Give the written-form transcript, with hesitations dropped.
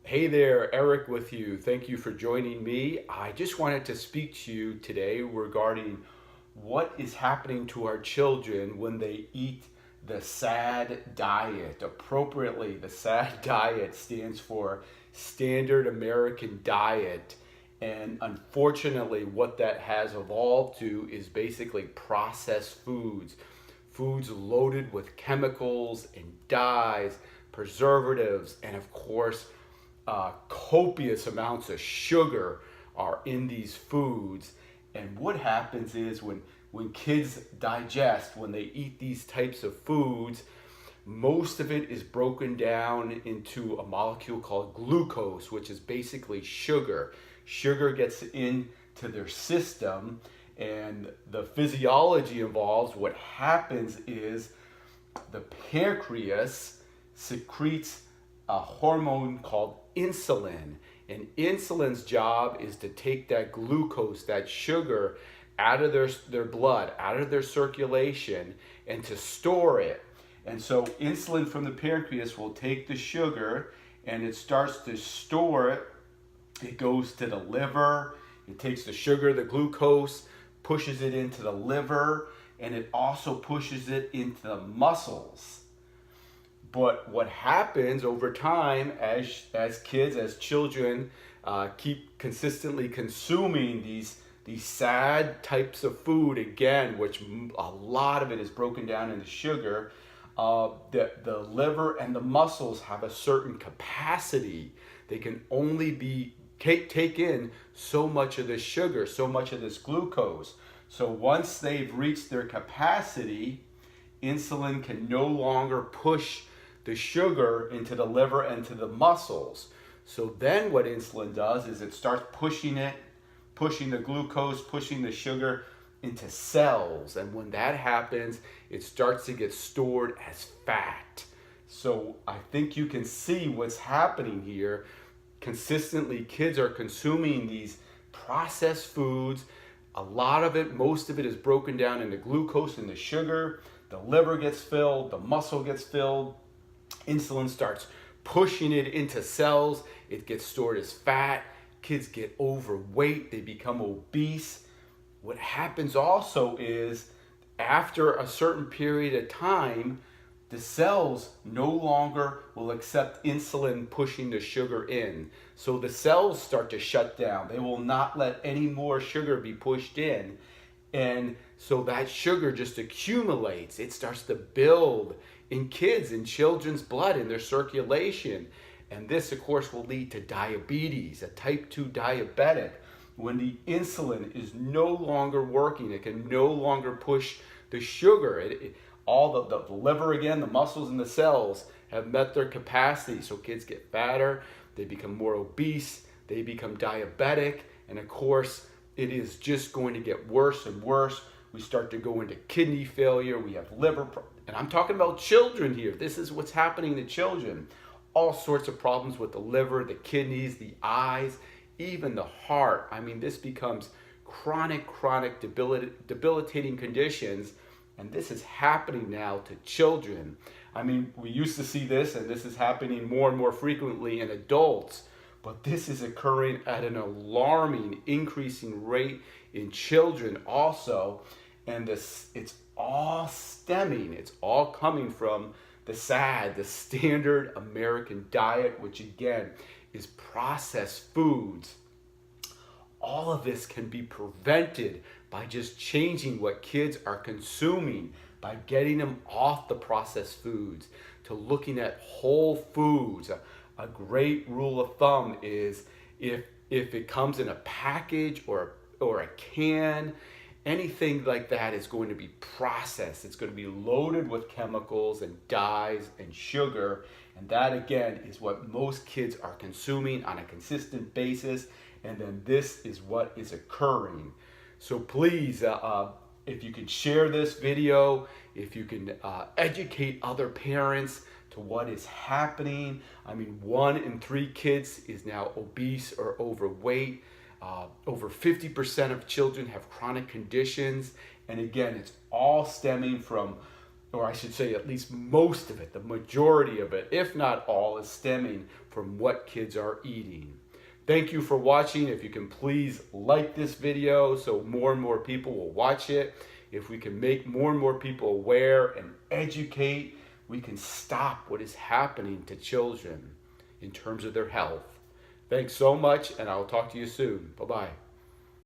Hey there, Eric with you. Thank you for joining me. I just wanted to speak to you today regarding what is happening to our children when they eat the SAD diet. Appropriately, the SAD diet stands for Standard American Diet. And unfortunately, what that has evolved to is basically processed foods. Foods loaded with chemicals and dyes, preservatives, and of course, copious amounts of sugar are in these foods. And what happens is when kids digest, when they eat these types of foods, most of it is broken down into a molecule called glucose, which is basically sugar. Sugar gets into their system, and the physiology involves what happens is the pancreas secretes a hormone called insulin. And insulin's job is to take that glucose, that sugar, out of their blood, out of their circulation, and to store it. And so insulin from the pancreas will take the sugar and it starts to store it. It goes to the liver. It takes the sugar, the glucose, pushes it into the liver, and it also pushes it into the muscles. But what happens over time as kids, as children, keep consistently consuming these sad types of food, again, which a lot of it is broken down into sugar, the liver and the muscles have a certain capacity. They can only take in so much of this sugar, so much of this glucose. So once they've reached their capacity, insulin can no longer push the sugar into the liver and to the muscles. So then what insulin does is it starts pushing the glucose, pushing the sugar into cells. And when that happens, it starts to get stored as fat. So I think you can see what's happening here. Consistently, kids are consuming these processed foods. A lot of it, most of it is broken down into glucose and the sugar. The liver gets filled, the muscle gets filled. Insulin starts pushing it into cells. It gets stored as fat. Kids get overweight. They become obese. What happens also is after a certain period of time, the cells no longer will accept insulin pushing the sugar in. So the cells start to shut down. They will not let any more sugar be pushed in. And so that sugar just accumulates. It starts to build in kids, in children's blood, in their circulation. And this, of course, will lead to diabetes, a type 2 diabetic. When the insulin is no longer working, it can no longer push the sugar. All the liver, again, the muscles and the cells have met their capacity. So kids get fatter, they become more obese, they become diabetic, and of course, it is just going to get worse and worse. We start to go into kidney failure, we have and I'm talking about children here. This is what's happening to children. All sorts of problems with the liver, the kidneys, the eyes, even the heart. I mean, this becomes chronic, debilitating conditions. And this is happening now to children. I mean, we used to see this, and this is happening more and more frequently in adults. But this is occurring at an alarming, increasing rate in children also. And it's all stemming, it's all coming from the SAD, the Standard American Diet, which again is processed foods. All of this can be prevented by just changing what kids are consuming, by getting them off the processed foods to looking at whole foods. A great rule of thumb is if it comes in a package or a can, anything like that is going to be processed. It's going to be loaded with chemicals and dyes and sugar. And that, again, is what most kids are consuming on a consistent basis. And then this is what is occurring. So please, if you can share this video, if you can educate other parents to what is happening. I mean, 1 in 3 kids is now obese or overweight. Over 50% of children have chronic conditions. And again, it's all stemming from or I should say at least most of it, the majority of it, if not all, is stemming from what kids are eating. Thank you for watching. If you can please like this video so more and more people will watch it. If we can make more and more people aware and educate, we can stop what is happening to children in terms of their health. Thanks so much, and I'll talk to you soon. Bye-bye.